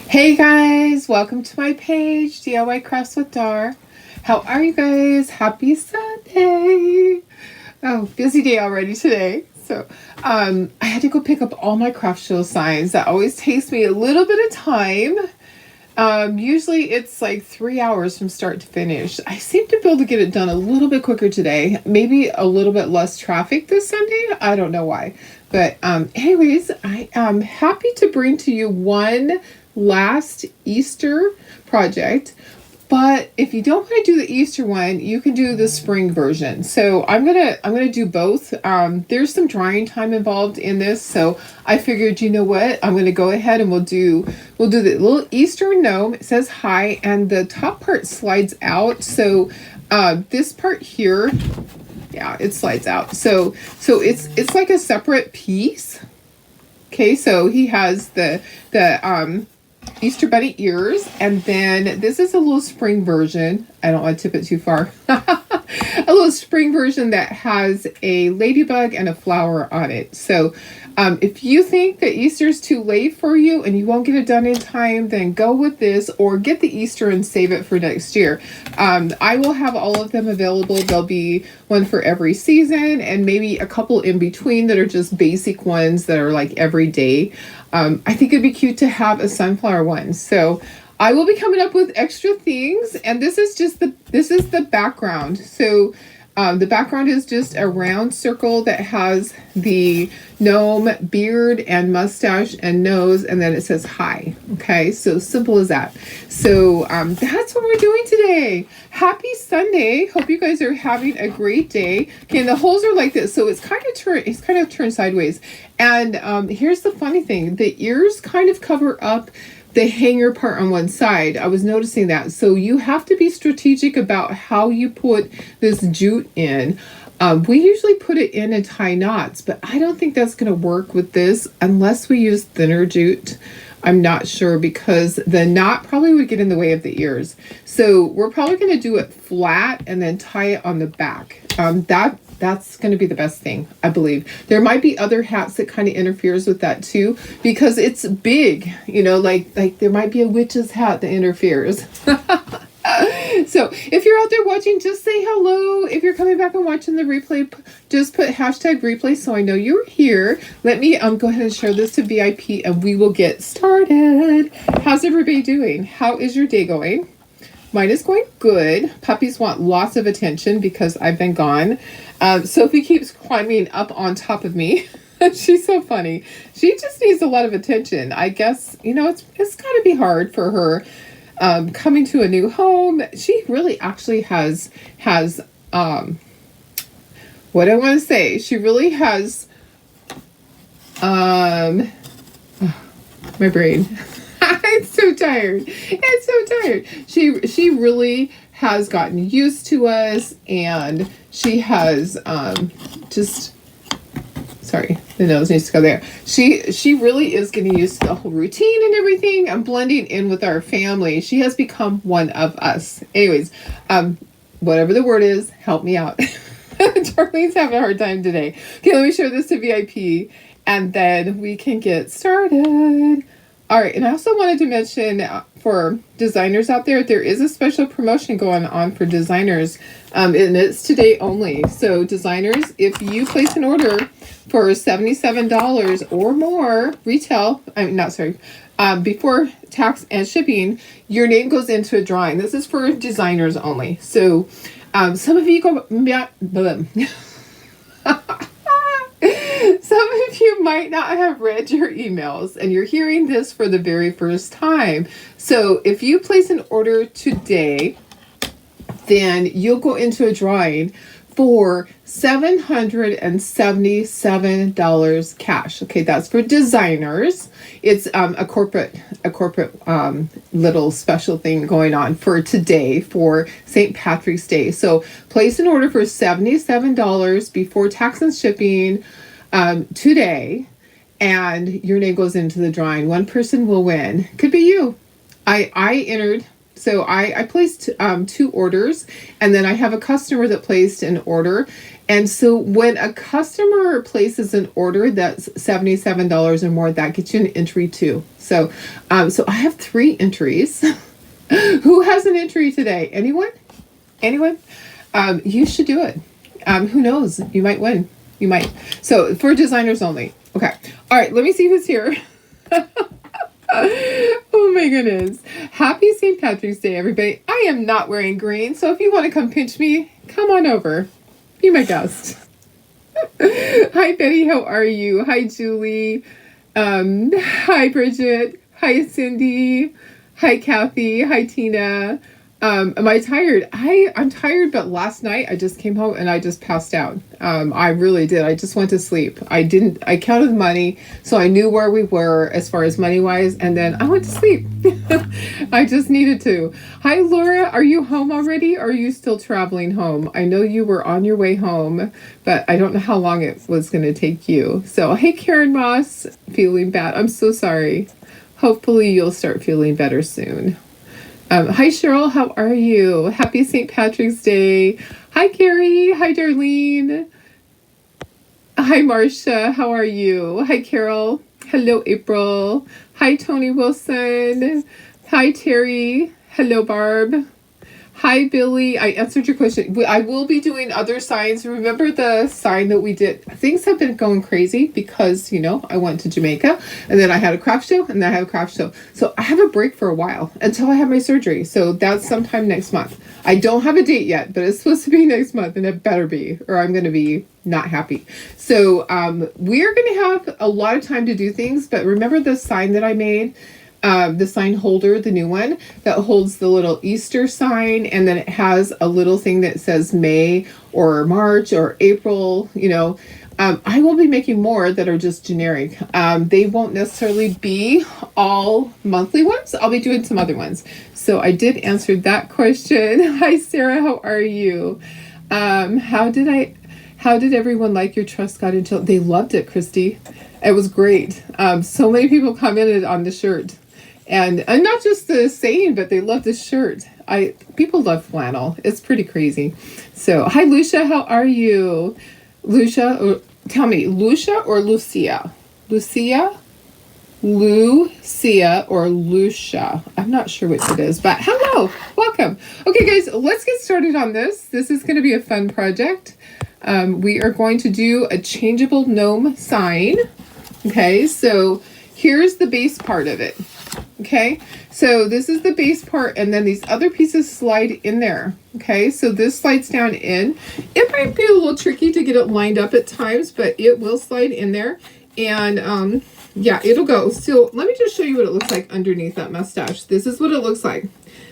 Hey guys, welcome to my page, DIY Crafts with Dar. How are you guys? Happy Sunday! Oh, busy day already today. I had to go pick up all my craft show signs. That always takes me a little bit of time. Usually it's like 3 hours from start to finish. I seem to be able to get it done a little bit quicker today. Maybe a little bit less traffic this Sunday. I don't know why. But anyways, I am happy to bring to you one last Easter project. But if you don't want to do the Easter one, you can do the spring version. So I'm gonna do both. There's some drying time involved in this, so I figured, you know what, I'm gonna go ahead and we'll do the little Easter gnome. It says hi, and the top part slides out. So this part here, yeah, it slides out. So it's like a separate piece. Okay, so he has the Easter bunny ears, and then this is a little spring version. I don't want to tip it too far. A little spring version that has a ladybug and a flower on it. So if you think that Easter's too late for you and you won't get it done in time, then go with this, or get the Easter and save it for next year. I will have all of them available. There'll be one for every season, and maybe a couple in between that are just basic ones that are like every day. I think it'd be cute to have a sunflower one. So I will be coming up with extra things, and this is the background. So the background is just a round circle that has the gnome beard and mustache and nose, and then it says hi. Okay, so simple as that. So that's what we're doing today. Happy Sunday. Hope you guys are having a great day. Okay, and the holes are like this, so it's kind of turned sideways. And here's the funny thing: the ears kind of cover up the hanger part on one side. I was noticing that. So you have to be strategic about how you put this jute in. We usually put it in and tie knots, but I don't think that's going to work with this unless we use thinner jute. I'm not sure, because the knot probably would get in the way of the ears. So we're probably going to do it flat and then tie it on the back. That's going to be the best thing, I believe. There might be other hats that kind of interferes with that too, because it's big, you know, like there might be a witch's hat that interferes. So if you're out there watching, just say hello. If you're coming back and watching the replay, just put hashtag replay so I know you're here. Let me go ahead and share this to VIP, and we will get started. How's everybody doing? How is your day going? Mine is going good. Puppies want lots of attention because I've been gone. Sophie keeps climbing up on top of me. She's so funny. She just needs a lot of attention. I guess, you know, it's got to be hard for her coming to a new home. She really actually has what I want to say. She really has my brain. It's so tired. It's so tired. She really has gotten used to us, and she has just, sorry, the nose needs to go there. She really is getting used to the whole routine and everything, and blending in with our family. She has become one of us. Anyways, whatever the word is, help me out. Darlene's having a hard time today. Okay, let me share this to VIP, and then we can get started. All right, and I also wanted to mention for designers out there, there is a special promotion going on for designers, and it's today only. So designers, if you place an order for $77 or more retail, before tax and shipping, your name goes into a drawing. This is for designers only. So some of you go... Some of you might not have read your emails, and you're hearing this for the very first time. So if you place an order today, then you'll go into a drawing for $777 cash. Okay, that's for designers. It's a corporate little special thing going on for today, for St. Patrick's Day. So place an order for $77 before tax and shipping today, and your name goes into the drawing. One person will win. Could be you. I entered. So I placed 2 orders, and then I have a customer that placed an order, And so when a customer places an order that's $77 or more, that gets you an entry too. So, so I have 3 entries. Who has an entry today? Anyone? Anyone? You should do it. Who knows? You might win. You might. So for designers only. Okay. All right. Let me see who's here. Oh my goodness. Happy St. Patrick's Day, everybody. I am not wearing green, so if you want to come pinch me, come on over. Be my guest. Hi, Betty. How are you? Hi, Julie. Hi, Bridget. Hi, Cindy. Hi, Kathy. Hi, Tina. Am I tired? I'm tired, but last night I just came home and I just passed out. I really did. I just went to sleep. I counted money, so I knew where we were as far as money wise, and then I went to sleep. I just needed to. Hi, Laura. Are you home already, or are you still traveling home? I know you were on your way home, but I don't know how long it was going to take you. So, hey, Karen Moss, feeling bad. I'm so sorry. Hopefully you'll start feeling better soon. Hi, Cheryl. How are you? Happy St. Patrick's Day. Hi, Carrie. Hi, Darlene. Hi, Marcia. How are you? Hi, Carol. Hello, April. Hi, Tony Wilson. Hi, Terry. Hello, Barb. Hi, Billy. I answered your question. I will be doing other signs. Remember the sign that we did? Things have been going crazy because, I went to Jamaica and then I had a craft show and then I have a craft show. So I have a break for a while until I have my surgery. So that's sometime next month. I don't have a date yet, but it's supposed to be next month and it better be, or I'm going to be not happy. So we're going to have a lot of time to do things. But remember the sign that I made? The sign holder, the new one that holds the little Easter sign, and then it has a little thing that says May or March or April. I will be making more that are just generic. They won't necessarily be all monthly ones. I'll be doing some other ones. So I did answer that question. Hi, Sarah. How are you? How did everyone like your Trust God until they loved it, Christy? It was great. So many people commented on the shirt. And not just the saying, but they love the shirt. People love flannel. It's pretty crazy. So, hi, Lucia. How are you? Lucia, tell me, Lucia or Lucia? Lucia? Lucia or Lucia? I'm not sure which it is, but hello. Welcome. Okay, guys, let's get started on this. This is going to be a fun project. We are going to do a changeable gnome sign. Okay, so here's the base part of it. Okay, so this is the base part, and then these other pieces slide in there. Okay, so this slides down in. It might be a little tricky to get it lined up at times, but it will slide in there. And yeah, it'll go. So let me just show you what it looks like underneath that mustache. This is what it looks like.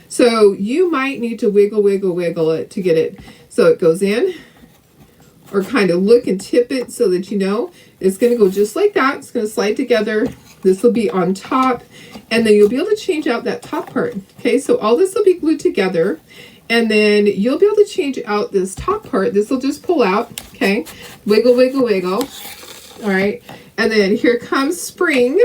So you might need to wiggle it to get it so it goes in, or kind of look and tip it so that it's going to go just like that. It's going to slide together. This will be on top, and then you'll be able to change out that top part. Okay, so all this will be glued together, and then you'll be able to change out this top part. This will just pull out. Okay, wiggle. All right, and then here comes spring.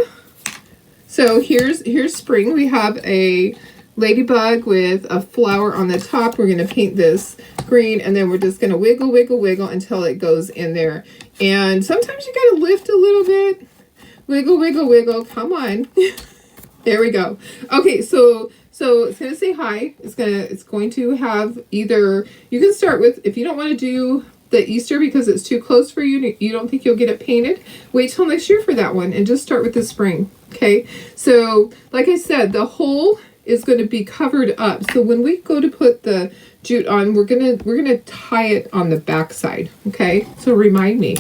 So here's spring. We have a ladybug with a flower on the top. We're going to paint this green, and then we're just going to wiggle until it goes in there. And sometimes you got to lift a little bit. Wiggle. Come on. There we go. Okay, so it's going to say hi. It's going to have either, you can start with, if you don't want to do the Easter because it's too close for you, you don't think you'll get it painted, wait till next year for that one and just start with the spring. Okay, so like I said, the whole is going to be covered up. So when we go to put the jute on, we're gonna tie it on the back side. Okay, so remind me.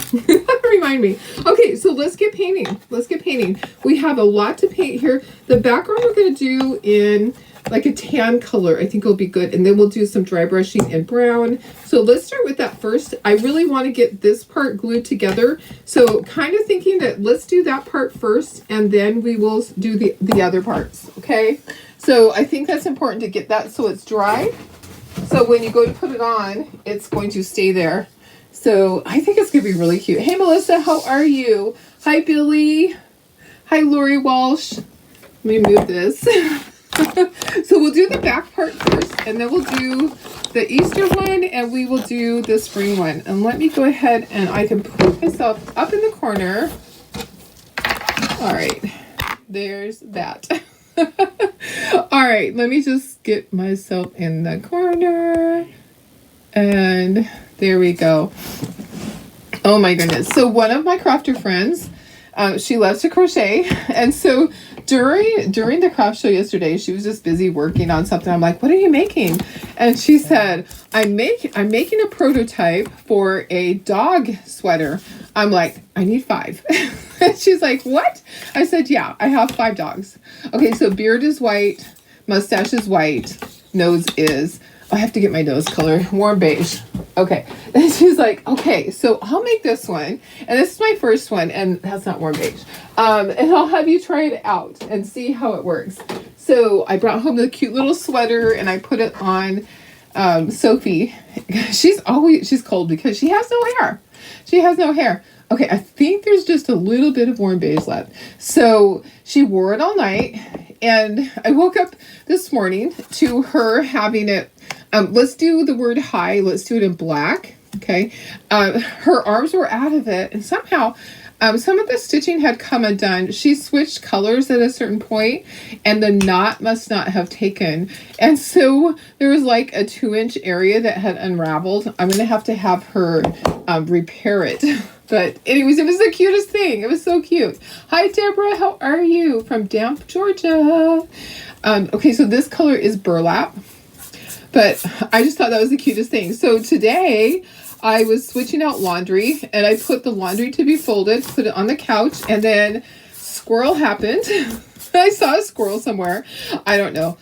Okay, so let's get painting. We have a lot to paint here. The background we're gonna do in like a tan color. I think it'll be good, and then we'll do some dry brushing in brown. So let's start with that first. I really want to get this part glued together, so kind of thinking that let's do that part first, and then we will do the other parts. Okay, so I think that's important to get that so it's dry. So when you go to put it on, it's going to stay there. So I think it's going to be really cute. Hey, Melissa, how are you? Hi, Billy. Hi, Lori Walsh. Let me move this. So we'll do the back part first, and then we'll do the Easter one, and we will do the spring one. And let me go ahead and I can put myself up in the corner. All right, there's that. All right, let me just get myself in the corner. And there we go. Oh my goodness. So one of my crafter friends, she loves to crochet. And so during the craft show yesterday, she was just busy working on something. I'm like, what are you making? And she said, I'm making a prototype for a dog sweater. I'm like, I need 5. And she's like, what? I said, yeah, I have 5 dogs. Okay, so beard is white, mustache is white, nose is, I have to get my nose color, warm beige. Okay. And she's like, okay, so I'll make this one. And this is my first one, and that's not warm beige. And I'll have you try it out and see how it works. So I brought home the cute little sweater, and I put it on Sophie. She's cold because she has no hair. She has no hair. Okay, I think there's just a little bit of warm beige left. So she wore it all night, and I woke up this morning to her having it. Let's do the word hi. Let's do it in black. Okay. Her arms were out of it, and somehow some of the stitching had come undone. She switched colors at a certain point, and the knot must not have taken. And so there was like a 2-inch area that had unraveled. I'm going to have her repair it. But anyways, it was the cutest thing. It was so cute. Hi, Deborah. How are you? From Damp, Georgia. Okay, so this color is burlap. But I just thought that was the cutest thing. So today I was switching out laundry, and I put the laundry to be folded, put it on the couch, and then squirrel happened. I saw a squirrel somewhere. I don't know.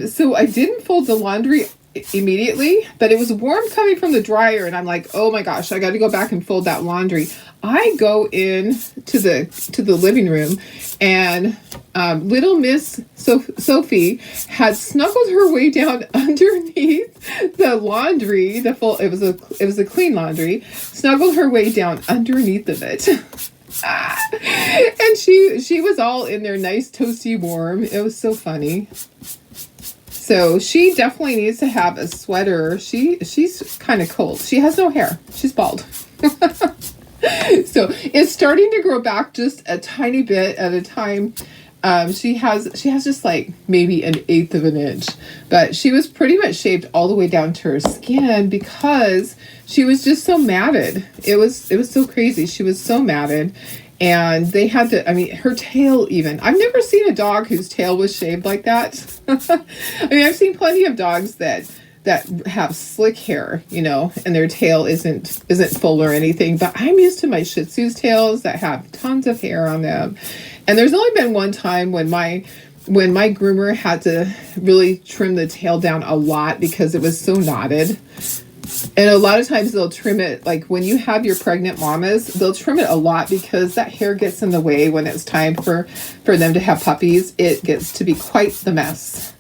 So I didn't fold the laundry immediately, but it was warm coming from the dryer, and I'm like, oh my gosh, I got to go back and fold that laundry. I go in to the living room, and little Miss Sophie had snuggled her way down underneath the laundry. It was a clean laundry. Snuggled her way down underneath of it. And she was all in there, nice, toasty, warm. It was so funny. So she definitely needs to have a sweater. She's kind of cold. She has no hair. She's bald. So it's starting to grow back just a tiny bit at a time. She has just like maybe 1/8 of an inch, but she was pretty much shaved all the way down to her skin because she was just so matted. It was so crazy. She was so matted, and they had to, I mean, her tail even. I've never seen a dog whose tail was shaved like that. I mean, I've seen plenty of dogs that have slick hair, you know, and their tail isn't full or anything, but I'm used to my Shih Tzu's tails that have tons of hair on them. And there's only been one time when my groomer had to really trim the tail down a lot because it was so knotted. And a lot of times they'll trim it, like when you have your pregnant mamas, they'll trim it a lot because that hair gets in the way when it's time for them to have puppies. It gets to be quite the mess.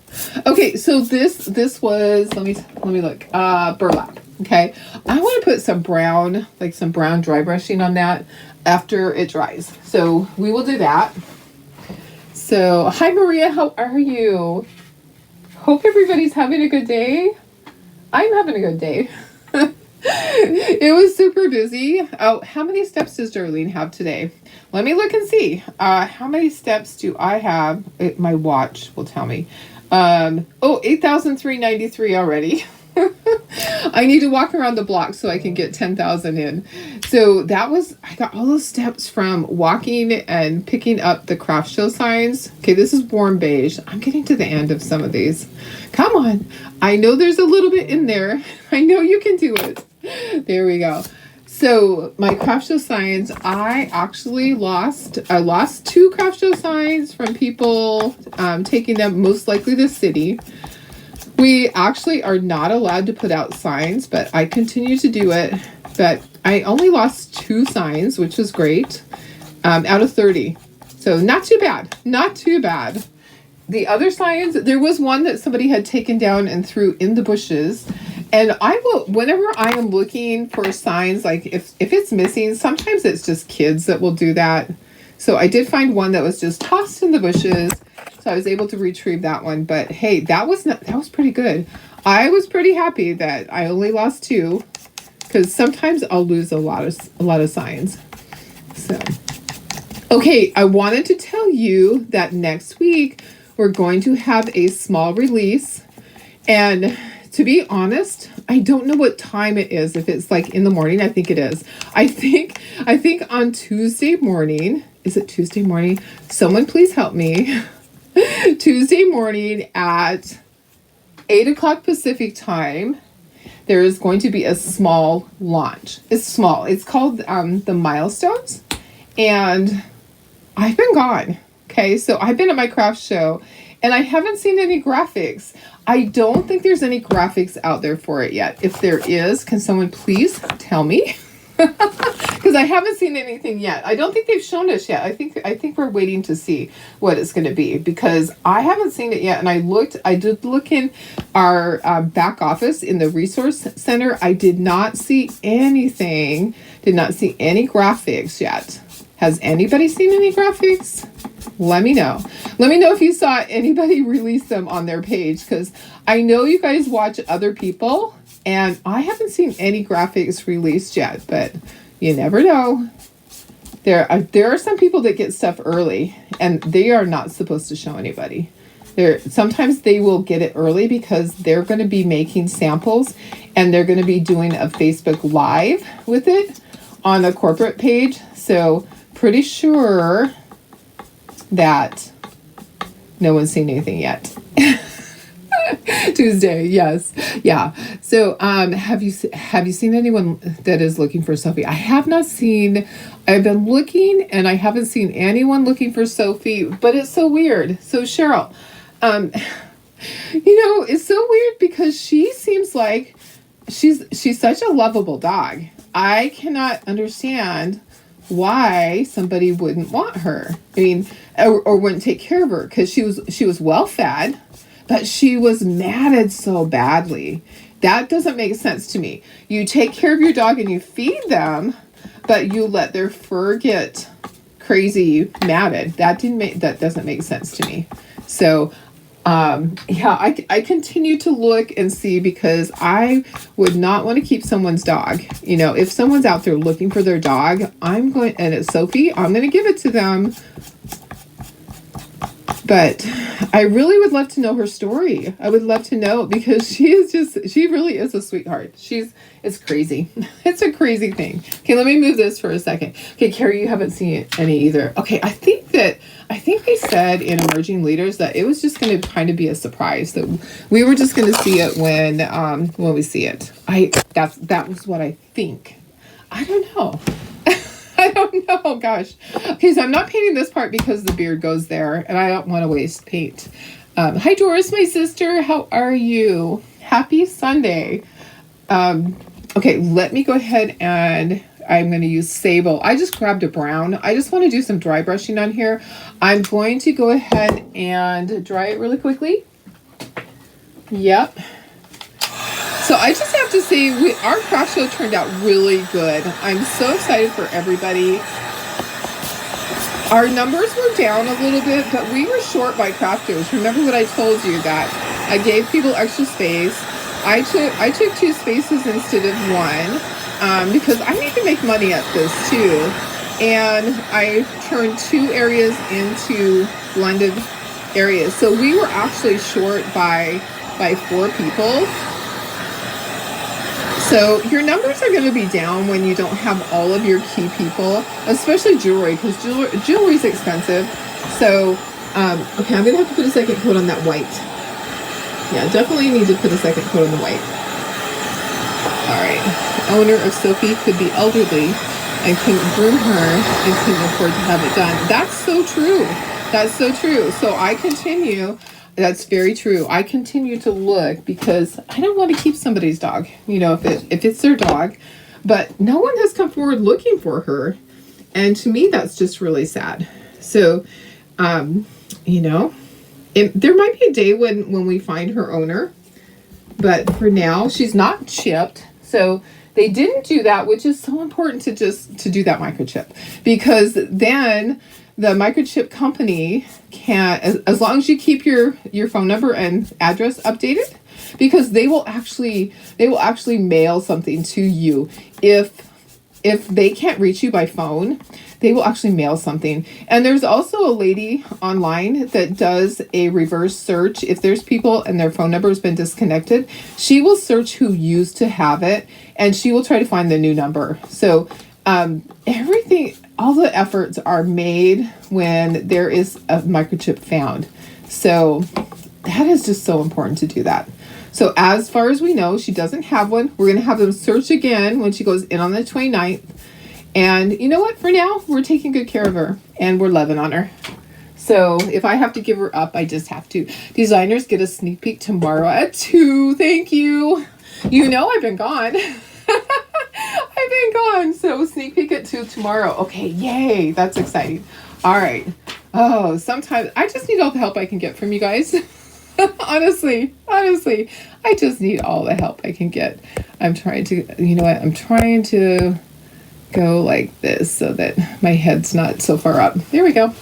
Okay, so this was, let me look, burlap. Okay, I want to put some brown dry brushing on that after it dries. So we will do that. So hi Maria, how are you? Hope everybody's having a good day. I'm having a good day. It was super busy. Oh, how many steps does Darlene have today? Let me look and see. How many steps do I have? My watch will tell me. 8,393 already. I need to walk around the block so I can get 10,000 in. So I got all those steps from walking and picking up the craft show signs. Okay, this is warm beige. I'm getting to the end of some of these. Come on. I know there's a little bit in there. I know you can do it. There we go. So my craft show signs, I lost 2 craft show signs from people taking them, most likely the city. We actually are not allowed to put out signs, but I continue to do it. But I only lost 2 signs, which was great, out of 30. So not too bad. Not too bad. The other signs, there was one that somebody had taken down and threw in the bushes. And I will, whenever I am looking for signs, like if it's missing, sometimes it's just kids that will do that. So I did find one that was just tossed in the bushes. So I was able to retrieve that one. But hey, that was pretty good. I was pretty happy that I only lost 2, because sometimes I'll lose a lot of signs. So, okay, I wanted to tell you that next week we're going to have a small release. And to be honest, I don't know what time it is. If it's like in the morning, I think it is. I think on Tuesday morning, is it Tuesday morning? Someone please help me. Tuesday morning at 8 o'clock Pacific time, there is going to be a small launch. It's small. It's called the Milestones. And I've been gone. Okay, so I've been at my craft show and I haven't seen any graphics. I don't think there's any graphics out there for it yet. If there is, can someone please tell me? Because I haven't seen anything yet. I don't think they've shown us yet. I think we're waiting to see what it's going to be, because I haven't seen it yet. And I did look in our back office in the resource center. I did not see anything. Did not see any graphics yet. Has anybody seen any graphics? Let me know. Let me know if you saw anybody release them on their page, because I know you guys watch other people. And I haven't seen any graphics released yet, but you never know. There are some people that get stuff early, and they are not supposed to show anybody. Sometimes they will get it early because they're going to be making samples, and they're going to be doing a Facebook Live with it on a corporate page. So pretty sure that no one's seen anything yet. Tuesday, yes, yeah. So, have you seen anyone that is looking for Sophie? I have not seen. I've been looking, and I haven't seen anyone looking for Sophie. But it's so weird. So Cheryl, it's so weird because she seems like she's such a lovable dog. I cannot understand why somebody wouldn't want her. I mean, or wouldn't take care of her, because she was well fed. But she was matted so badly. That doesn't make sense to me. You take care of your dog and you feed them, but you let their fur get crazy matted. That doesn't make sense to me. So, I continue to look and see, because I would not want to keep someone's dog. If someone's out there looking for their dog, and it's Sophie, I'm going to give it to them. But I really would love to know her story. I would love to know, because she really is a sweetheart. It's crazy. It's a crazy thing. Okay, let me move this for a second. Okay, Carrie, you haven't seen any either. Okay, I think they said in Emerging Leaders that it was just going to kind of be a surprise, that we were just going to see it when we see it. That was what I think. I don't know. I don't know, gosh. Okay, so I'm not painting this part because the beard goes there, and I don't want to waste paint. Hi, Doris, my sister. How are you? Happy Sunday. Okay, let me go ahead, and I'm going to use Sable. I just grabbed a brown. I just want to do some dry brushing on here. I'm going to go ahead and dry it really quickly. Yep. So I just have to say, our craft show turned out really good. I'm so excited for everybody. Our numbers were down a little bit, but we were short by crafters. Remember what I told you, that I gave people extra space. I took 2 spaces instead of 1 because I need to make money at this too. And I turned 2 areas into blended areas. So we were actually short by 4 people. So your numbers are going to be down when you don't have all of your key people, especially jewelry, because jewelry is expensive. So, okay, I'm going to have to put a second coat on that white. Yeah, definitely need to put a second coat on the white. All right. The owner of Sophie could be elderly and couldn't groom her and couldn't afford to have it done. That's so true. That's so true. So I continue. That's very true. I continue to look because I don't want to keep somebody's dog, if it's their dog, but no one has come forward looking for her. And to me, that's just really sad. So, there might be a day when we find her owner, but for now she's not chipped. So they didn't do that, which is so important to do that microchip, because then the microchip company can, as long as you keep your phone number and address updated, because they will actually mail something to you. If they can't reach you by phone, they will actually mail something. And there's also a lady online that does a reverse search. If there's people and their phone number has been disconnected, she will search who used to have it, and she will try to find the new number. So everything, all the efforts are made when there is a microchip found. So that is just so important to do that. So as far as we know, she doesn't have one. We're going to have them search again when she goes in on the 29th. And you know what? For now, we're taking good care of her and we're loving on her. So if I have to give her up, I just have to. Designers get a sneak peek tomorrow at 2. Thank you. You know I've been gone. I've been gone. So sneak peek at 2 tomorrow. Okay, yay. That's exciting. All right. Oh, sometimes I just need all the help I can get from you guys. honestly, I just need all the help I can get. I'm trying to, you know what? I'm trying to go like this so that my head's not so far up. There we go.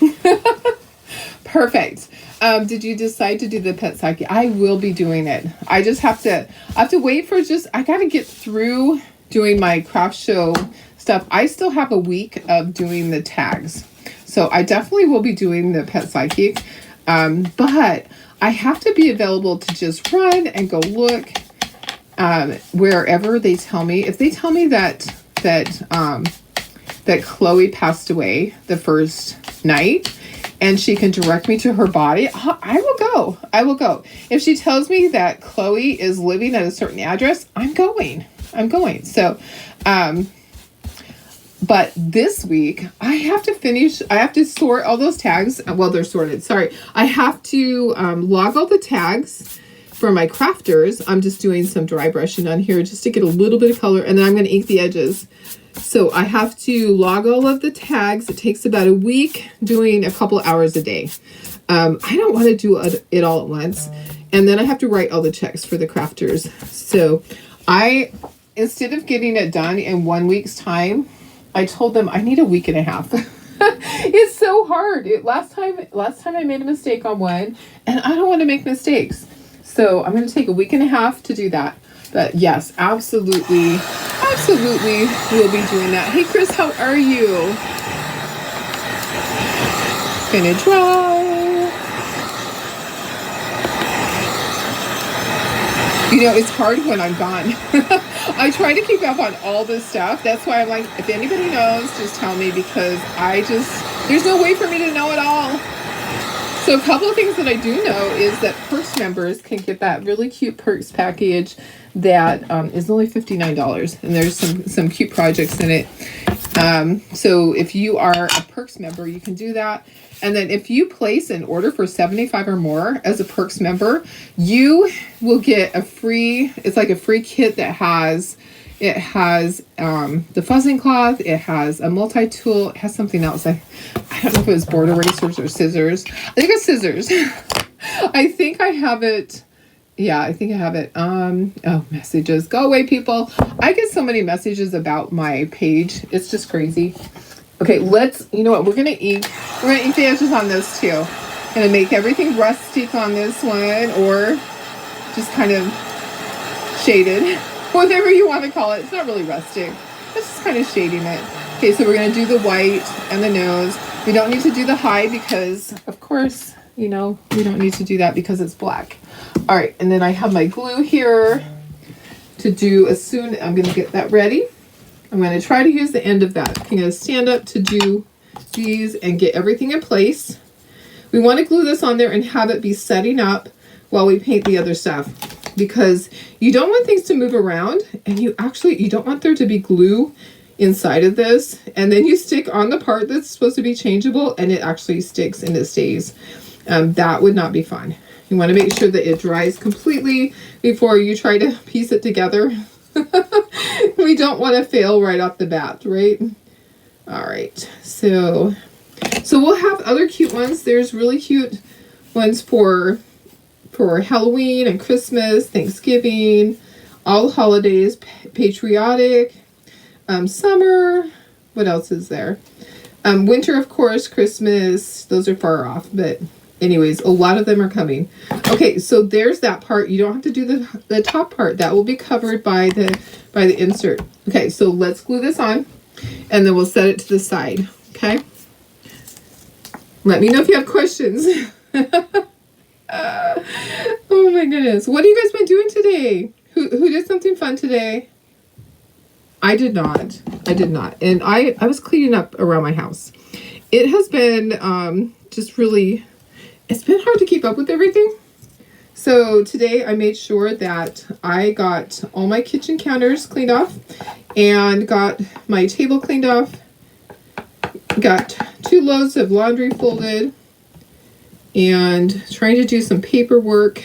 Perfect. Did you decide to do the pet psyche? I will be doing it. I just have to wait for I got to get through doing my craft show stuff. I still have a week of doing the tags. So I definitely will be doing the pet psychic. But I have to be available to just run and go look wherever they tell me. If they tell me that Chloe passed away the first night and she can direct me to her body, I will go. If she tells me that Chloe is living at a certain address, I'm going. So, but this week I have to sort all those tags. Well, they're sorted. Sorry. I have to log all the tags for my crafters. I'm just doing some dry brushing on here just to get a little bit of color, and then I'm going to ink the edges. So I have to log all of the tags. It takes about a week, doing a couple hours a day. I don't want to do it all at once. And then I have to write all the checks for the crafters. So instead of getting it done in 1 week's time, I told them I need a week and a half. It's so hard. Last time I made a mistake on one, and I don't want to make mistakes. So I'm going to take a week and a half to do that. But yes, absolutely we'll be doing that. Hey, Chris, how are you? Gonna dry. You know, it's hard when I'm gone. I try to keep up on all this stuff. That's why I'm like, if anybody knows, just tell me, because there's no way for me to know it all. So a couple of things that I do know is that Perks members can get that really cute Perks package that is only $59, and there's some cute projects in it. So if you are a Perks member, you can do that. And then if you place an order for $75 or more as a Perks member, you will get it's like a free kit that has the fuzzing cloth. It has a multi-tool. It has something else. I don't know if it was board erasers or scissors. I think it's scissors. I think I have it. Yeah, I think I have it. Oh, messages. Go away, people. I get so many messages about my page. It's just crazy. Okay, you know what? We're going to ink the edges on this too. Going to make everything rustic on this one, or just kind of shaded. Whatever you want to call it. It's not really rustic. It's just kind of shading it. Okay, so we're going to do the white and the nose. We don't need to do the high because, of course, you know, we don't need to do that because it's black. All right, and then I have my glue here to do I'm going to get that ready. I'm going to try to use the end of that. I'm going to stand up to do these and get everything in place. We want to glue this on there and have it be setting up while we paint the other stuff, because you don't want things to move around, and you don't want there to be glue inside of this, and then you stick on the part that's supposed to be changeable and it actually sticks and it stays. That would not be fun. You want to make sure that it dries completely before you try to piece it together. We don't want to fail right off the bat, right? All right, so we'll have other cute ones. There's really cute ones for Halloween and Christmas, Thanksgiving, all holidays, patriotic, summer. What else is there? Winter, of course, Christmas, those are far off, but anyways, a lot of them are coming. Okay, so there's that part. You don't have to do the top part. That will be covered by the insert. Okay, so let's glue this on, and then we'll set it to the side. Okay. Let me know if you have questions. Oh my goodness. What have you guys been doing today? Who did something fun today? I did not. I did not. And I was cleaning up around my house. It has been just really, it's been hard to keep up with everything. So today I made sure that I got all my kitchen counters cleaned off and got my table cleaned off. Got 2 loads of laundry folded and trying to do some paperwork.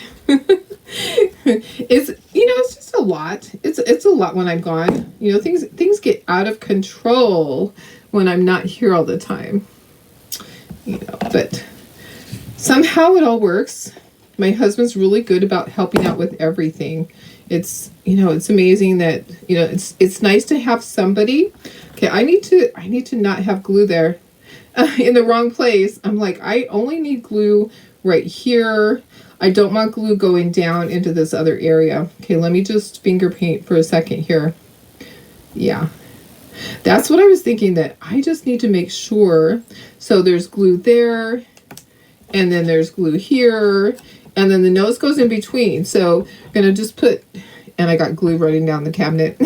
It's, it's just a lot. It's a lot when I'm gone. Things get out of control when I'm not here all the time. But somehow it all works. My husband's really good about helping out with everything. It's amazing that, it's nice to have somebody. Okay, I need to not have glue there in the wrong place. I'm like, I only need glue right here. I don't want glue going down into this other area. Okay, let me just finger paint for a second here. Yeah, that's what I was thinking, that I just need to make sure. So there's glue there, and then there's glue here, and then the nose goes in between. So I'm gonna just put, and I got glue running down the cabinet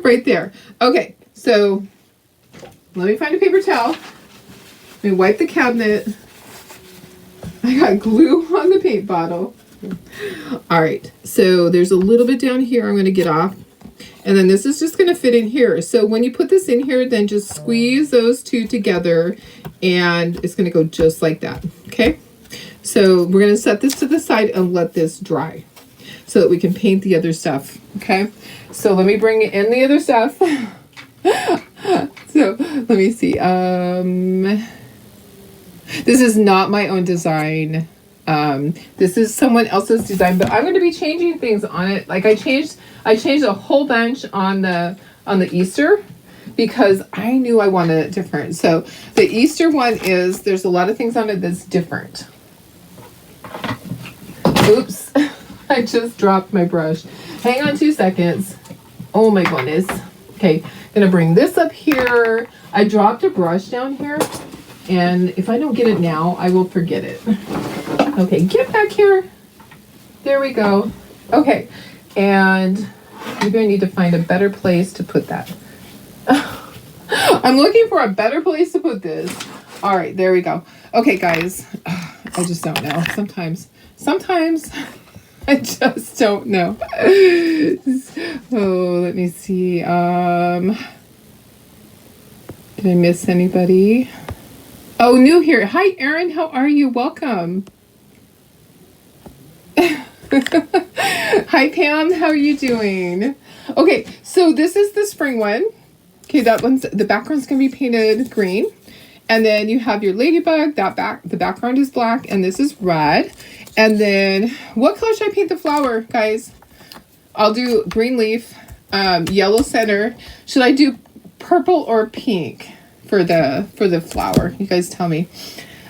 right there. Okay, so let me find a paper towel. Let me wipe the cabinet. I got glue on the paint bottle. All right, so there's a little bit down here I'm going to get off. And then this is just going to fit in here. So when you put this in here, then just squeeze those two together and it's going to go just like that. Okay, so we're going to set this to the side and let this dry so that we can paint the other stuff. Okay, so let me bring in the other stuff. So let me see. This is not my own design. This is someone else's design, but I'm going to be changing things on it. Like I changed a whole bunch on the Easter because I knew I wanted it different. So the Easter one there's a lot of things on it that's different. Oops, I just dropped my brush. Hang on 2 seconds. Oh my goodness. Okay, gonna bring this up here. I dropped a brush down here. And if I don't get it now, I will forget it. Okay, get back here. There we go. Okay, and maybe I need to find a better place to put that. I'm looking for a better place to put this. All right, there we go. Okay, guys, I just don't know. Sometimes I just don't know. Oh, let me see. Did I miss anybody? Oh, new here. Hi, Erin. How are you? Welcome. Hi, Pam. How are you doing? Okay, so this is the spring one. Okay, the background's gonna be painted green, and then you have your ladybug. The background is black, and this is red. And then what color should I paint the flower, guys? I'll do green leaf, yellow center. Should I do purple or pink for the flower? You guys tell me.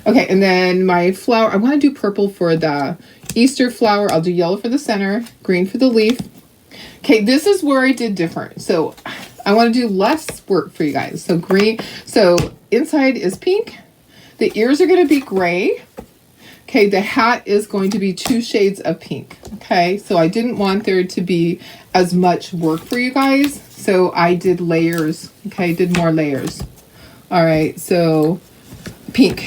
Okay, and then my flower, I want to do purple for the Easter flower. I'll do yellow for the center, green for the leaf. Okay, this is where I did different. So I want to do less work for you guys. So green, so inside is pink. The ears are going to be gray. Okay, the hat is going to be 2 shades of pink. Okay, so I didn't want there to be as much work for you guys. So I did layers. Okay, did more layers. All right, so pink.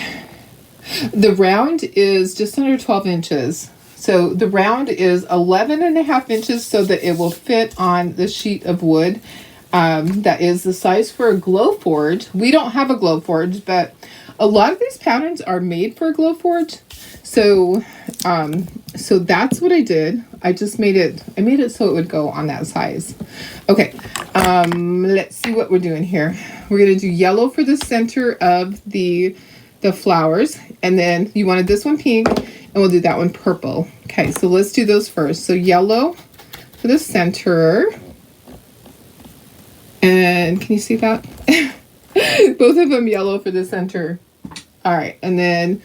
The round is just under 12 inches. So the round is 11.5 inches so that it will fit on the sheet of wood. That is the size for a glow forge. We don't have a glow forge, but a lot of these patterns are made for a glow forge. So, so that's what I did. I made it so it would go on that size. Okay, let's see what we're doing here. We're gonna do yellow for the center of the flowers, and then you wanted this one pink, and we'll do that one purple. Okay, so let's do those first. So yellow for the center, and can you see that? Both of them yellow for the center. All right, and then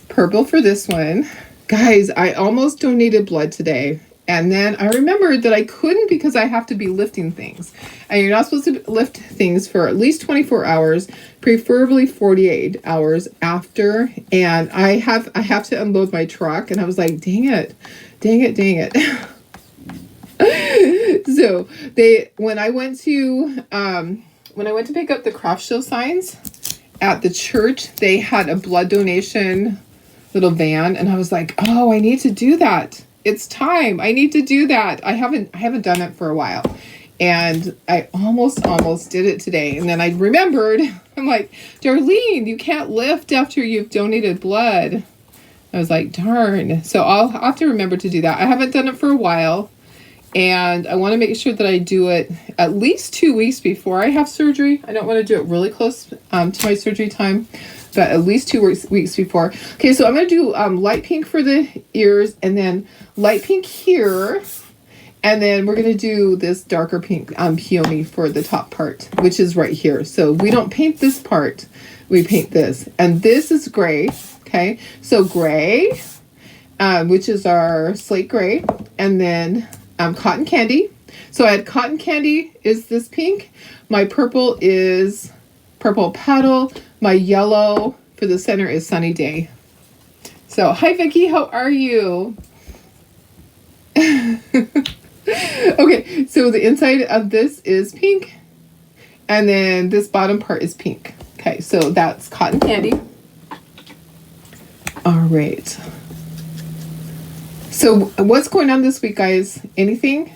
purple for this one. Guys, I almost donated blood today. And then I remembered that I couldn't because I have to be lifting things. And you're not supposed to lift things for at least 24 hours, preferably 48 hours after. And I have to unload my truck. And I was like, dang it. So when I went to pick up the craft show signs at the church, they had a blood donation little van, and I was like, oh, I need to do that. It's time. I need to do that. I haven't done it for a while. And I almost did it today. And then I remembered, I'm like, Darlene, you can't lift after you've donated blood. I was like, darn. So I'll have to remember to do that. I haven't done it for a while. And I want to make sure that I do it at least 2 weeks before I have surgery. I don't want to do it really close to my surgery time, but at least 2 weeks before. Okay, so I'm going to do light pink for the ears, and then light pink here. And then we're going to do this darker pink peony for the top part, which is right here. So we don't paint this part. We paint this. And this is gray. Okay, so gray, which is our slate gray. And then cotton candy. So I had cotton candy is this pink. My purple is purple petal. My yellow for the center is sunny day. So hi Vicki, how are you? Okay, so the inside of this is pink. And then this bottom part is pink. Okay, so that's cotton candy. All right. So what's going on this week, guys? Anything?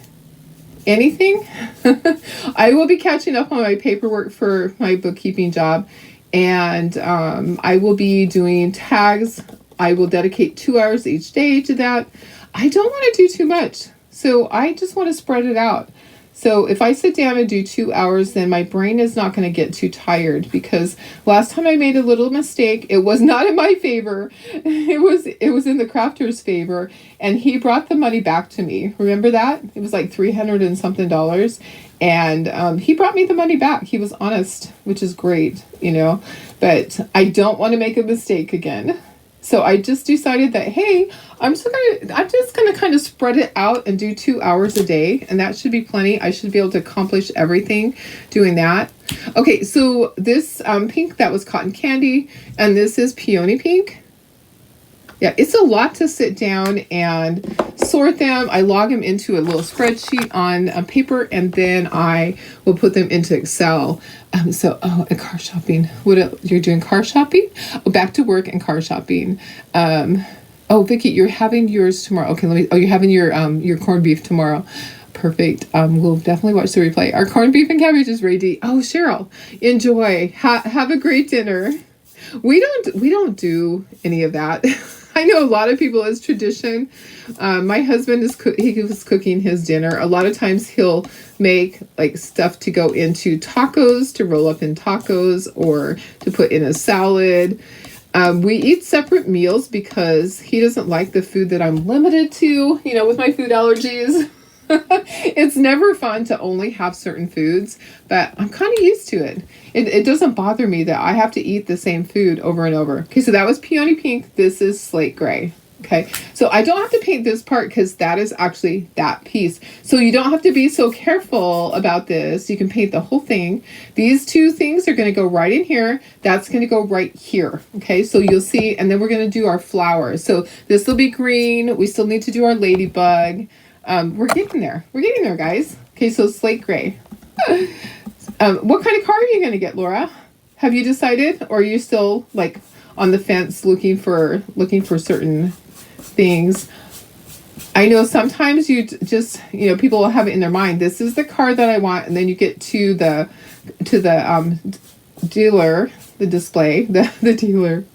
I will be catching up on my paperwork for my bookkeeping job, and I will be doing tags. I will dedicate 2 hours each day to that. I don't want to do too much, so I just want to spread it out. So if I sit down and do 2 hours, then my brain is not going to get too tired, because last time I made a little mistake. It was not in my favor. It was in the crafter's favor, and he brought the money back to me. Remember that? It was like $300 and something, and he brought me the money back. He was honest, which is great, but I don't want to make a mistake again. So I just decided that, hey, I'm just gonna kind of spread it out and do 2 hours a day, and that should be plenty. I should be able to accomplish everything doing that. Okay, so this pink, that was cotton candy, and this is peony pink. Yeah, it's a lot to sit down and sort them. I log them into a little spreadsheet on paper, and then I will put them into Excel. And car shopping. You're doing car shopping? Oh, back to work and car shopping. Vicki, you're having yours tomorrow. Okay, you're having your corned beef tomorrow. Perfect. We'll definitely watch the replay. Our corned beef and cabbage is ready. Oh, Cheryl, enjoy. Have a great dinner. We don't do any of that. I know a lot of people, it's tradition. My husband he was cooking his dinner. A lot of times he'll make like stuff to go into tacos, to roll up in tacos, or to put in a salad. We eat separate meals because he doesn't like the food that I'm limited to, with my food allergies. It's never fun to only have certain foods, but I'm kind of used to it. It doesn't bother me that I have to eat the same food over and over. Okay, so that was peony pink. This is slate gray. Okay, so I don't have to paint this part because that is actually that piece. So you don't have to be so careful about this. You can paint the whole thing. These two things are going to go right in here. That's going to go right here. Okay, so you'll see, and then we're going to do our flowers. So this will be green. We still need to do our ladybug. We're getting there. We're getting there, guys. Okay, so slate gray. What kind of car are you going to get, Laura? Have you decided, or are you still like on the fence looking for certain things? I know sometimes you just, people will have it in their mind. This is the car that I want, and then you get to the dealer, the display, the dealer.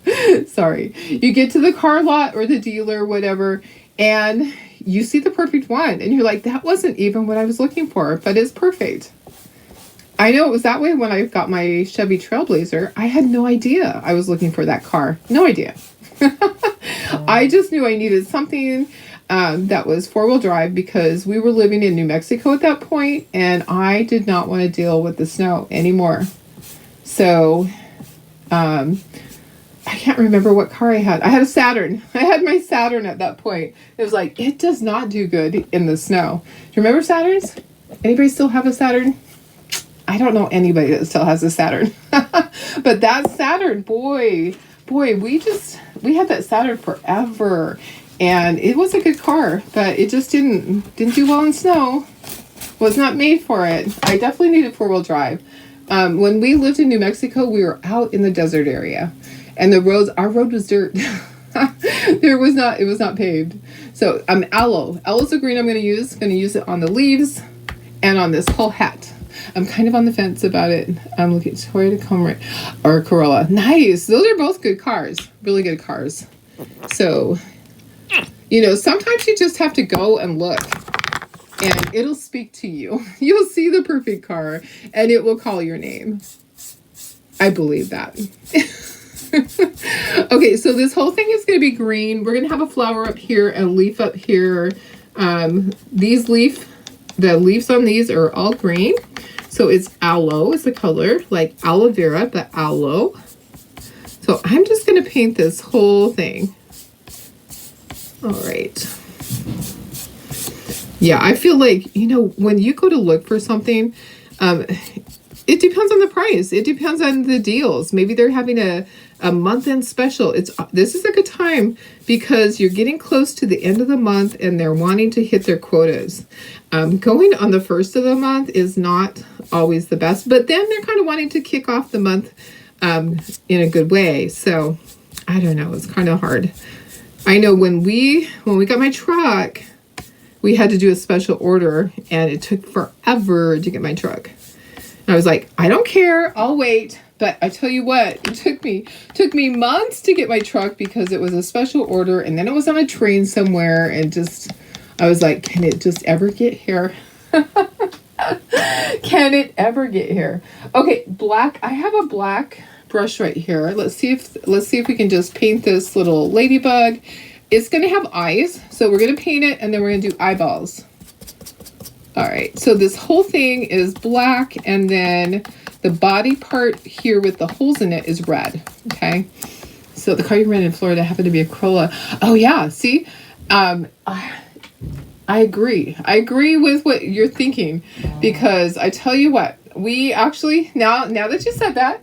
Sorry, you get to the car lot or the dealer, whatever, and you see the perfect one, and you're like, that wasn't even what I was looking for, but it's perfect. I know it was that way when I got my Chevy Trailblazer. I had no idea I was looking for that car. No idea. I just knew I needed something that was four-wheel drive because we were living in New Mexico at that point, and I did not want to deal with the snow anymore. So, I can't remember what car I had. I had a Saturn. I had my Saturn at that point. It was like, it does not do good in the snow. Do you remember Saturns? Anybody still have a Saturn? I don't know anybody that still has a Saturn. But that Saturn, boy, we had that Saturn forever. And it was a good car, but it just didn't do well in snow. Was not made for it. I definitely needed four-wheel drive. When we lived in New Mexico, we were out in the desert area. And our road was dirt. It was not paved. So aloe. Aloe's the green I'm going to use. Going to use it on the leaves and on this whole hat. I'm kind of on the fence about it. I'm looking at Toyota Camry or Corolla. Nice. Those are both good cars. Really good cars. So, sometimes you just have to go and look. And it'll speak to you. You'll see the perfect car. And it will call your name. I believe that. Okay, so this whole thing is going to be green. We're going to have a flower up here and a leaf up here. The leaves on these are all green. So it's aloe is the color, like aloe vera, but aloe. So I'm just going to paint this whole thing. All right. Yeah, I feel like, when you go to look for something, it depends on the price. It depends on the deals. Maybe they're having a month-end special. This is a good time because you're getting close to the end of the month and they're wanting to hit their quotas. Going on the first of the month is not always the best, but then they're kind of wanting to kick off the month in a good way. So I don't know. It's kind of hard. I know when we got my truck, we had to do a special order and it took forever to get my truck. I was like, I don't care, I'll wait. But I tell you what, it took me months to get my truck because it was a special order and then it was on a train somewhere and I was like, can it just ever get here? Can it ever get here? Okay, black. I have a black brush right here. Let's see if we can just paint this little ladybug. It's going to have eyes, so we're going to paint it and then we're going to do eyeballs. All right, so this whole thing is black, and then the body part here with the holes in it is red, okay? So the car you ran in Florida happened to be a Corolla. Oh, yeah, see? I agree. I agree with what you're thinking, because I tell you what, we actually, now that you said that,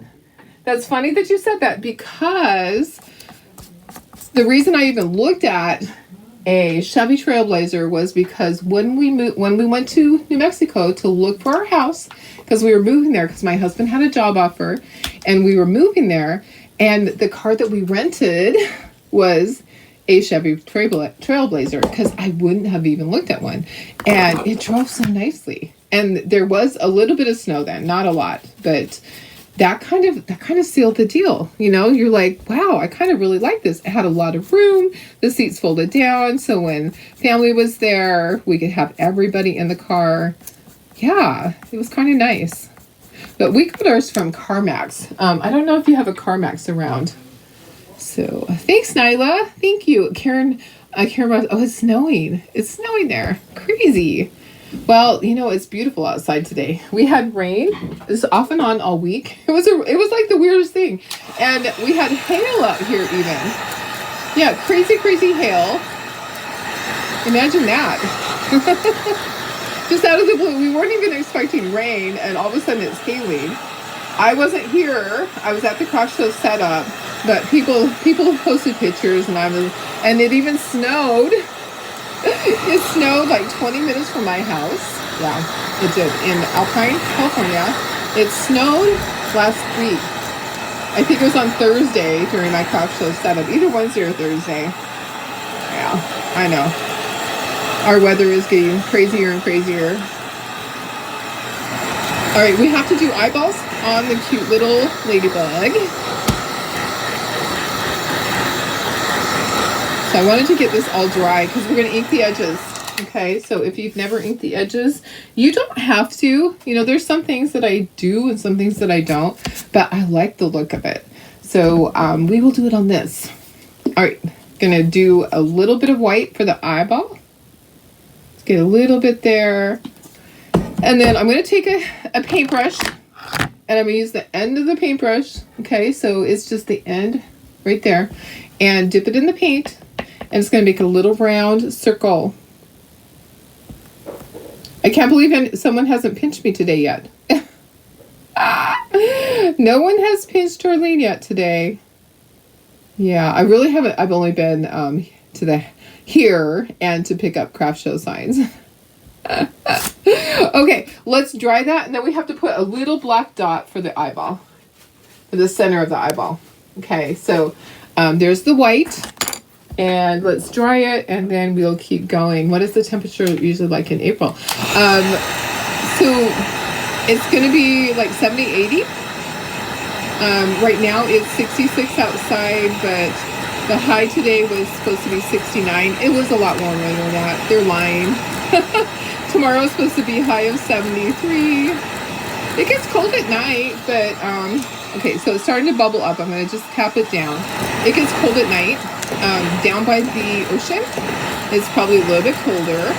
that's funny that you said that, because the reason I even looked at a Chevy Trailblazer was because when we went to New Mexico to look for our house, because we were moving there because my husband had a job offer and we were moving there, and the car that we rented was a Chevy Trailblazer because I wouldn't have even looked at one, and it drove so nicely. And there was a little bit of snow then, not a lot, but that kind of sealed the deal. You're like, wow, I kind of really like this. It had a lot of room. The seats folded down, so when family was there, we could have everybody in the car. Yeah, it was kind of nice. But we got ours from CarMax. I don't know if you have a CarMax around. So thanks, Nyla. Thank you, Karen. Karen, oh, it's snowing. It's snowing there. Crazy. Well, it's beautiful outside today. We had rain. It's off and on all week. It was like the weirdest thing. And we had hail out here even. Yeah, crazy hail. Imagine that. Just out of the blue. We weren't even expecting rain, and all of a sudden it's hailing. I wasn't here. I was at the craft show setup, but people have posted pictures, and it even snowed. It snowed like 20 minutes from my house. Yeah, it did. In Alpine, California. It snowed last week. I think it was on Thursday during my craft show setup. Either Wednesday or Thursday. Yeah, I know. Our weather is getting crazier and crazier. All right, we have to do eyeballs on the cute little ladybug. So I wanted to get this all dry because we're going to ink the edges. Okay, so if you've never inked the edges, you don't have to. There's some things that I do and some things that I don't, but I like the look of it. So we will do it on this. All right, going to do a little bit of white for the eyeball. Let's get a little bit there. And then I'm going to take a paintbrush and I'm going to use the end of the paintbrush. Okay, so it's just the end right there. And dip it in the paint. And it's going to make a little round circle. I can't believe someone hasn't pinched me today yet. No one has pinched Darlene yet today. Yeah, I really haven't. I've only been to the here and to pick up craft show signs. Okay, let's dry that, and then we have to put a little black dot for the eyeball, for the center of the eyeball. Okay, so there's the white, and let's dry it, and then we'll keep going. What is the temperature usually like in April? So it's going to be like 70, 80. Right now it's 66 outside, but the high today was supposed to be 69. It was a lot warmer than that. They're lying. Tomorrow is supposed to be high of 73. It gets cold at night, but okay, so it's starting to bubble up. I'm going to just cap it down. It gets cold at night. Down by the ocean, it's probably a little bit colder.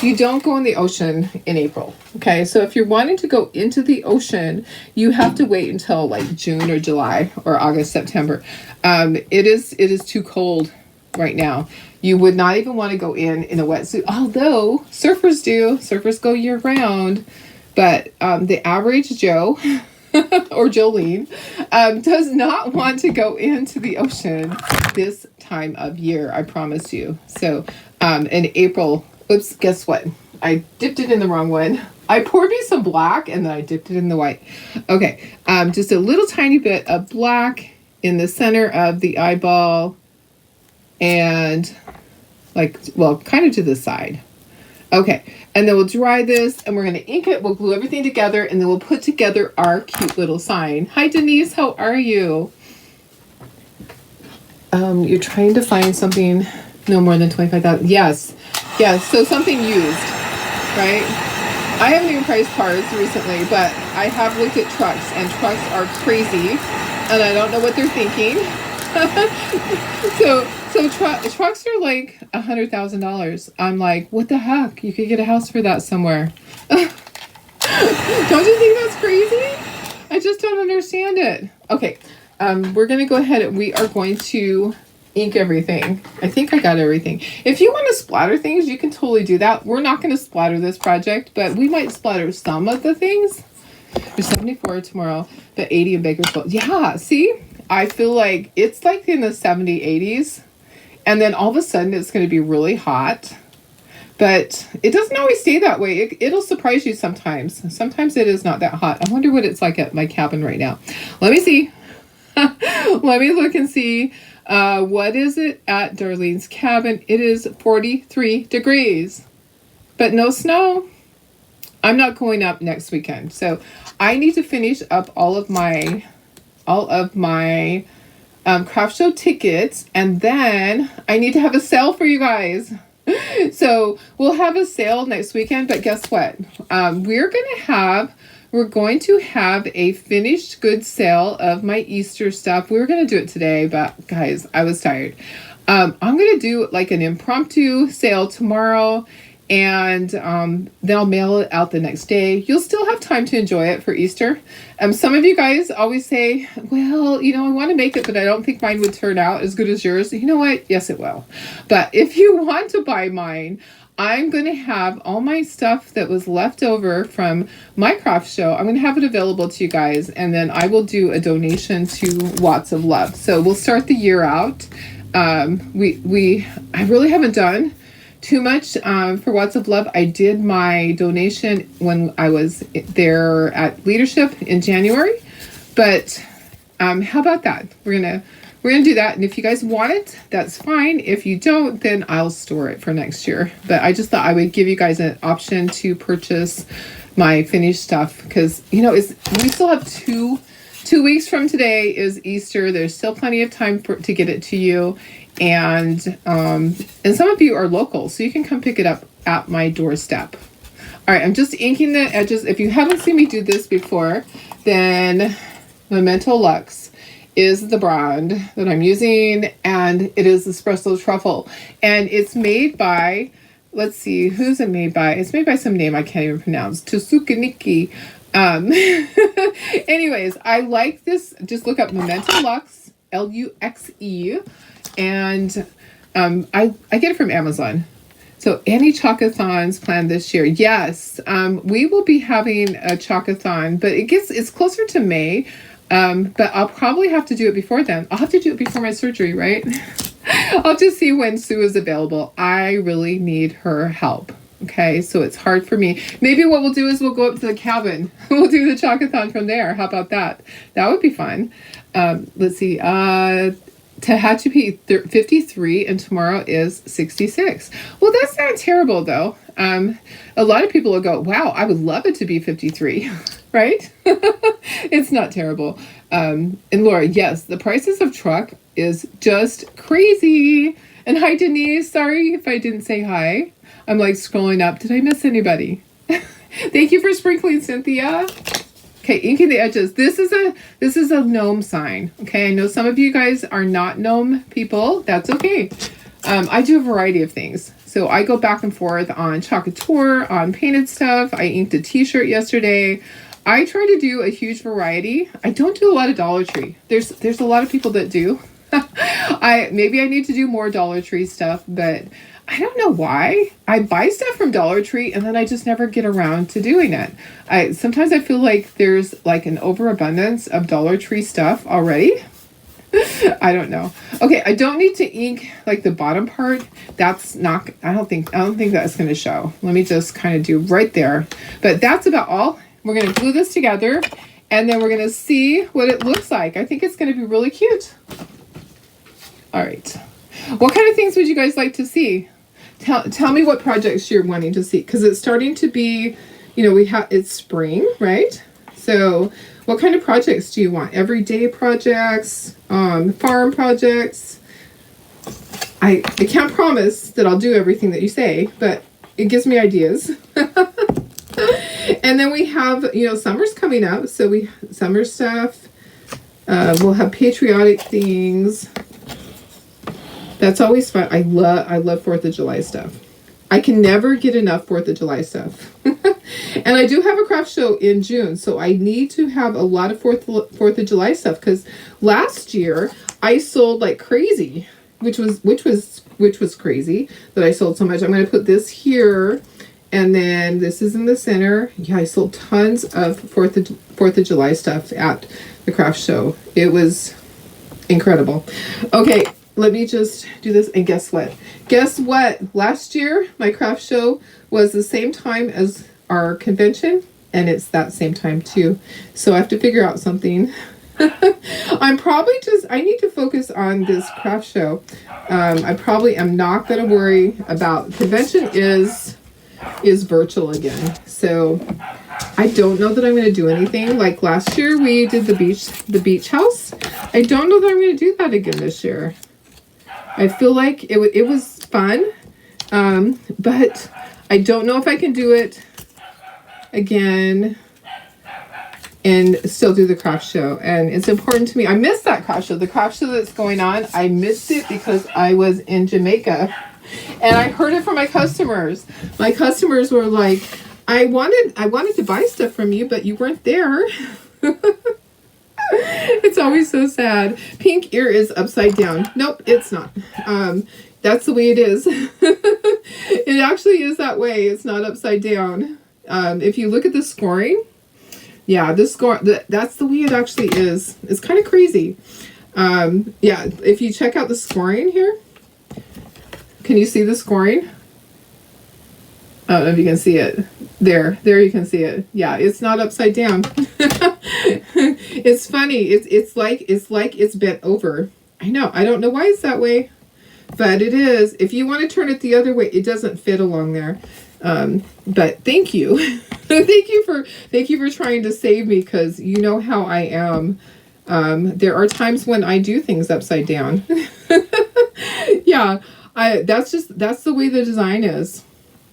You don't go in the ocean in April. Okay, so if you're wanting to go into the ocean, you have to wait until like June or July or August, September. It is too cold right now. You would not even want to go in a wetsuit, although surfers do. Surfers go year round, but the average Joe or Jolene does not want to go into the ocean this time of year, I promise you. So in April, oops, guess what? I dipped it in the wrong one. I poured me some black and then I dipped it in the white. Okay, just a little tiny bit of black in the center of the eyeball and kind of to the side. Okay, and then we'll dry this and we're going to ink it. We'll glue everything together and then we'll put together our cute little sign. Hi, Denise, how are you? You're trying to find something no more than 25,000. Yes, so something used, right? I haven't even priced cars recently, but I have looked at trucks, and trucks are crazy, and I don't know what they're thinking. So trucks are like $100,000. I'm like, what the heck? You could get a house for that somewhere. Don't you think that's crazy? I just don't understand it. Okay, we're gonna go ahead and we are going to ink everything. I think I got everything. If you want to splatter things, you can totally do that. We're not going to splatter this project, but we might splatter some of the things. There's 74 tomorrow, but 80 in Bakersfield. Yeah, see? I feel like it's like in the 70s, 80s, and then all of a sudden it's going to be really hot. But it doesn't always stay that way. It'll surprise you sometimes. Sometimes it is not that hot. I wonder what it's like at my cabin right now. Let me see. Let me look and see. What is it at Darlene's cabin? It is 43 degrees, but no snow. I'm not going up next weekend. So I need to finish up all of my craft show tickets. And then I need to have a sale for you guys. So we'll have a sale next weekend, but guess what? We're going to have a finished goods sale of my Easter stuff. We were going to do it today, but guys, I was tired. I'm going to do like an impromptu sale tomorrow, and then I'll mail it out the next day. You'll still have time to enjoy it for Easter. Some of you guys always say, well, I want to make it, but I don't think mine would turn out as good as yours. You know what? Yes, it will. But if you want to buy mine, I'm going to have all my stuff that was left over from my craft show. I'm going to have it available to you guys, and then I will do a donation to Watts of Love. So we'll start the year out. I really haven't done too much for Watts of Love. I did my donation when I was there at Leadership in January, but how about that? We're gonna do that, and if you guys want it, that's fine. If you don't, then I'll store it for next year. But I just thought I would give you guys an option to purchase my finished stuff, because we still have two weeks from today is Easter. There's still plenty of time to get it to you, and some of you are local, so you can come pick it up at my doorstep. All right, I'm just inking the edges. If you haven't seen me do this before, then Memento Luxe is the brand that I'm using, and it is Espresso Truffle, and it's made by, let's see, who's it made by? It's made by some name I can't even pronounce. Tsukuniki. Anyways, I like this. Just look up Momentum Luxe, Luxe, and I get it from Amazon. So any chocathons planned this year? Yes, we will be having a chocathon, but it's closer to May. But I'll probably have to do it before then. I'll have to do it before my surgery, right? I'll just see when Sue is available. I really need her help. Okay, so it's hard for me. Maybe what we'll do is we'll go up to the cabin. We'll do the chocathon from there. How about that? That would be fun. Let's see. Tehachapi 53 and tomorrow is 66. Well, that's not terrible though. A lot of people will go, wow, I would love it to be 53, right? It's not terrible. And Laura, yes, the prices of truck is just crazy. And hi, Denise. Sorry if I didn't say hi. I'm like scrolling up. Did I miss anybody? Thank you for sprinkling, Cynthia. Okay, inking the edges. This is a gnome sign. Okay, I know some of you guys are not gnome people. That's okay. I do a variety of things. So I go back and forth on Chocateur, on painted stuff. I inked a t-shirt yesterday. I try to do a huge variety. I don't do a lot of Dollar Tree. There's a lot of people that do. Maybe I need to do more Dollar Tree stuff, but I don't know why. I buy stuff from Dollar Tree and then I just never get around to doing it. Sometimes I feel like there's like an overabundance of Dollar Tree stuff already. I don't know. Okay, I don't need to ink like the bottom part. That's not, I don't think that's going to show. Let me just kind of do right there. But that's about all. We're going to glue this together and then we're going to see what it looks like. I think it's going to be really cute. All right. What kind of things would you guys like to see? Tell me what projects you're wanting to see, because it's starting to be, it's spring, right? So what kind of projects do you want? Everyday projects, farm projects? I can't promise that I'll do everything that you say, but it gives me ideas. And then we have, summer's coming up, so summer stuff. We'll have patriotic things. That's always fun. I love 4th of July stuff. I can never get enough 4th of July stuff. And I do have a craft show in June, so I need to have a lot of 4th of July stuff, because last year I sold like crazy, which was crazy that I sold so much. I'm going to put this here, and then this is in the center. Yeah, I sold tons of 4th of July stuff at the craft show. It was incredible. Okay. Let me just do this, and guess what? Guess what? Last year, my craft show was the same time as our convention, and it's that same time too. So I have to figure out something. I need to focus on this craft show. I probably am not going to worry about, convention is virtual again. So I don't know that I'm going to do anything. Like last year, we did the beach house. I don't know that I'm going to do that again this year. I feel like it was fun, but I don't know if I can do it again and still do the craft show. And it's important to me. I missed that craft show. The craft show that's going on, I missed it because I was in Jamaica. And I heard it from my customers. My customers were like, I wanted to buy stuff from you, but you weren't there. It's always so sad. Pink ear is upside down. Nope, it's not. That's the way it is. It actually is that way. It's not upside down. If you look at the scoring, yeah, that's the way it actually is. It's kind of crazy. Yeah, if you check out the scoring here, can you see the scoring? I don't know if you can see it. There you can see it. Yeah, it's not upside down. It's funny. It's like it's bent over. I know. I don't know why it's that way, but it is. If you want to turn it the other way, it doesn't fit along there. But thank you. thank you for trying to save me, because you know how I am. There are times when I do things upside down. Yeah, that's the way the design is.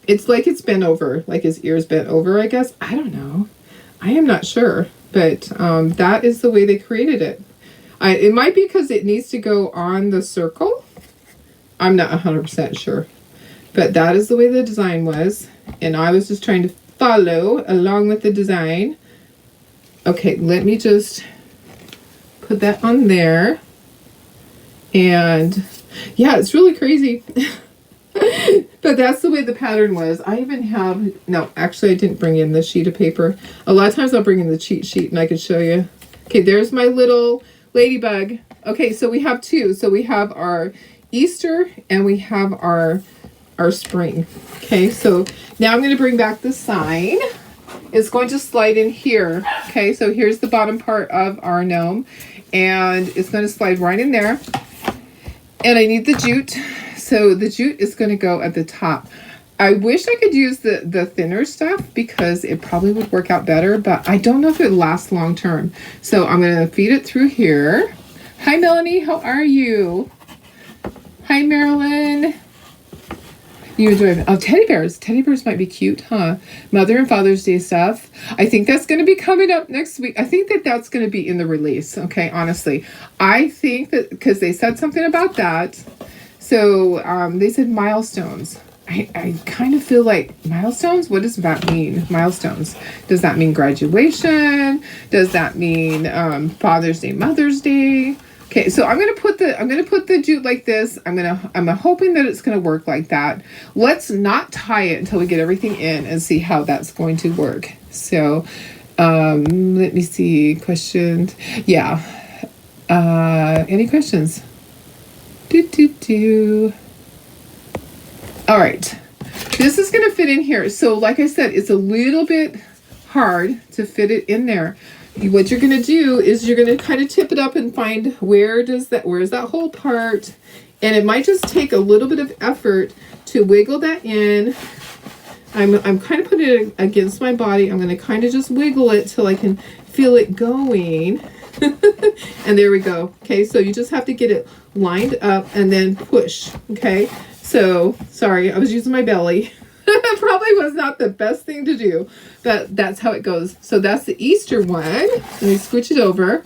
It's like it's bent over, like his ears bent over, I guess. I don't know. I am not sure, but that is the way they created it. It might be because it needs to go on the circle. I'm not 100% sure, but that is the way the design was, and I was just trying to follow along with the design. Okay, let me just put that on there. And yeah, it's really crazy. But that's the way the pattern was. I even have, no, actually I didn't bring in the sheet of paper. A lot of times I'll bring in the cheat sheet and I can show you. Okay, there's my little ladybug. Okay, so we have two. So we have our Easter and we have our spring. Okay, so now I'm going to bring back the sign. It's going to slide in here. Okay, so here's the bottom part of our gnome. And it's going to slide right in there. And I need the jute. So the jute is going to go at the top. I wish I could use the thinner stuff because it probably would work out better, but I don't know if it lasts long term. So I'm going to feed it through here. Hi, Melanie. How are you? Hi, Marilyn. You enjoy it. Oh, teddy bears. Teddy bears might be cute, huh? Mother and Father's Day stuff. I think that's going to be coming up next week. I think that's going to be in the release. Okay, honestly. I think that because they said something about that. So they said milestones. I kind of feel like milestones? What does that mean? Milestones. Does that mean graduation? Does that mean Father's Day, Mother's Day? Okay, so I'm gonna put the jute like this. I'm hoping that it's gonna work like that. Let's not tie it until we get everything in and see how that's going to work. So let me see questions. Yeah. Any questions? All right, this is gonna fit in here. So like I said, it's a little bit hard to fit it in there. What you're gonna do is you're gonna kind of tip it up and find where's that whole part, and it might just take a little bit of effort to wiggle that in. I'm kind of putting it against my body. I'm gonna kind of just wiggle it till I can feel it going. And there we go. Okay, so you just have to get it lined up and then push. Okay, so sorry, I was using my belly. Probably was not the best thing to do, but that's how it goes. So that's the Easter one. Let me switch it over.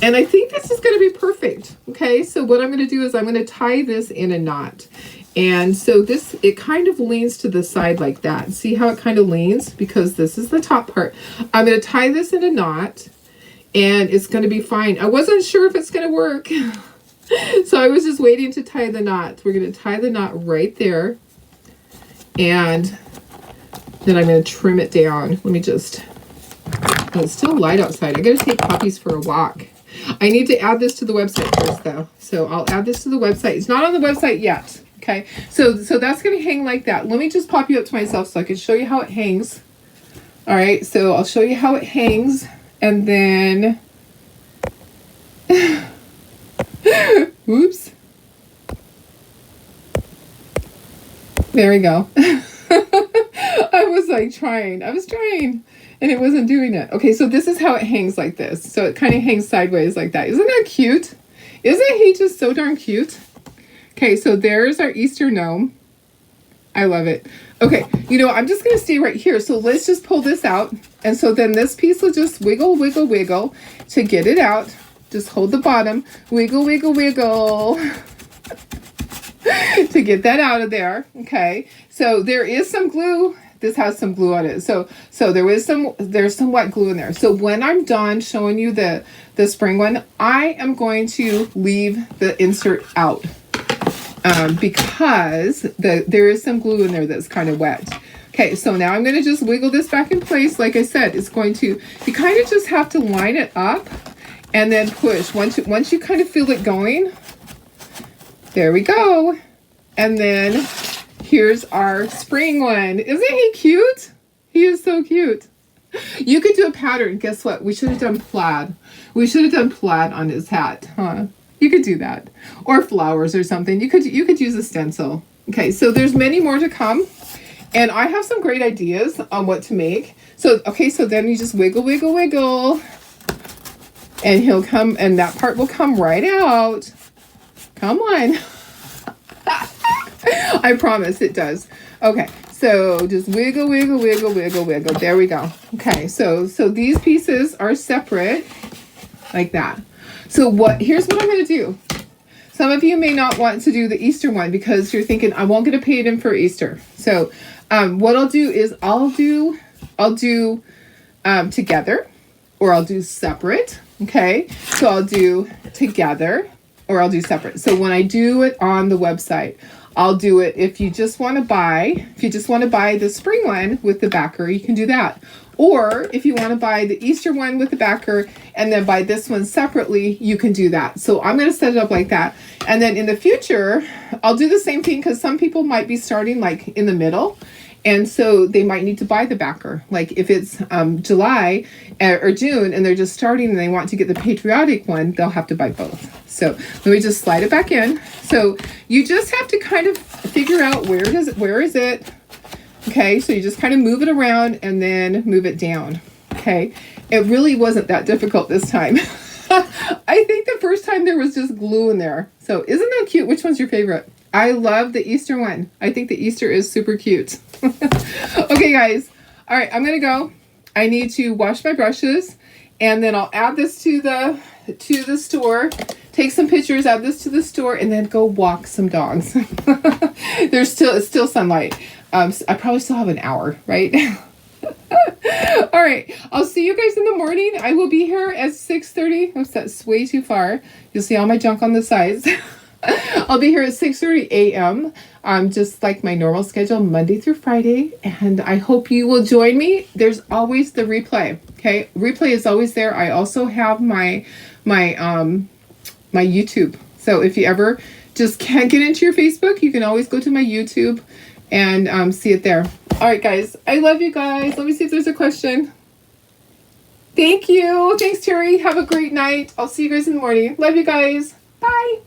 And I think this is going to be perfect. Okay, so what I'm going to do is I'm going to tie this in a knot. And so it kind of leans to the side like that. See how it kind of leans? Because this is the top part. I'm going to tie this in a knot and it's going to be fine. I wasn't sure if it's going to work. So I was just waiting to tie the knot. We're going to tie the knot right there. And then I'm going to trim it down. Let me just, oh, it's still light outside. I got to take puppies for a walk. I need to add this to the website first though. So I'll add this to the website. It's not on the website yet. Okay. So that's going to hang like that. Let me just pop you up to myself so I can show you how it hangs. All right. So I'll show you how it hangs and then, whoops. There we go. I was trying and it wasn't doing it. Okay, so this is how it hangs like this. So it kind of hangs sideways like that. Isn't that cute? Isn't he just so darn cute? Okay, so there's our Easter gnome. I love it. Okay, I'm just going to stay right here. So let's just pull this out. And so then this piece will just wiggle, wiggle, wiggle to get it out. Just hold the bottom. Wiggle, wiggle, wiggle. To get that out of there. Okay, so there is some glue. This has some glue on it, so there's some wet glue in there. So when I'm done showing you the spring one, I am going to leave the insert out because there is some glue in there that's kind of wet. Okay, so now I'm going to just wiggle this back in place. Like I said, you kind of just have to line it up and then push. Once you kind of feel it going, there we go. And then here's our spring one. Isn't he cute? He is so cute. You could do a pattern. Guess what? We should have done plaid. We should have done plaid on his hat, huh? You could do that. Or flowers or something. You could use a stencil. Okay, so there's many more to come. And I have some great ideas on what to make. So then you just wiggle, wiggle, wiggle. And he'll come, and that part will come right out. Come on. I promise it does. Okay, so just wiggle, wiggle, wiggle, wiggle, wiggle. There we go. Okay, so these pieces are separate like that. So here's what I'm going to do. Some of you may not want to do the Easter one because you're thinking, I won't get a paid in for Easter. So what I'll do is I'll do together. or I'll do separate. Okay, so I'll do together or I'll do separate. So when I do it on the website, I'll do it if you just want to buy the spring one with the backer, you can do that. Or if you want to buy the Easter one with the backer and then buy this one separately, you can do that. So I'm going to set it up like that. And then in the future, I'll do the same thing because some people might be starting like in the middle. And so they might need to buy the backer. Like if it's July or June and they're just starting and they want to get the patriotic one, they'll have to buy both. So let me just slide it back in. So you just have to kind of figure out where is it? Okay, so you just kind of move it around and then move it down. Okay, it really wasn't that difficult this time. I think the first time there was just glue in there. So isn't that cute? Which one's your favorite? I love the Easter one. I think the Easter is super cute. Okay, guys. All right, I'm going to go. I need to wash my brushes and then I'll add this to the store, take some pictures, add this to the store, and then go walk some dogs. It's still sunlight. I probably still have an hour, right? All right, I'll see you guys in the morning. I will be here at 6:30. Oops, that's way too far. You'll see all my junk on the sides. I'll be here at 6:30 a.m. Just like my normal schedule, Monday through Friday. And I hope you will join me. There's always the replay. Okay, replay is always there. I also have my YouTube. So if you ever just can't get into your Facebook, you can always go to my YouTube and see it there. All right, guys. I love you guys. Let me see if there's a question. Thank you. Thanks, Terry. Have a great night. I'll see you guys in the morning. Love you guys. Bye.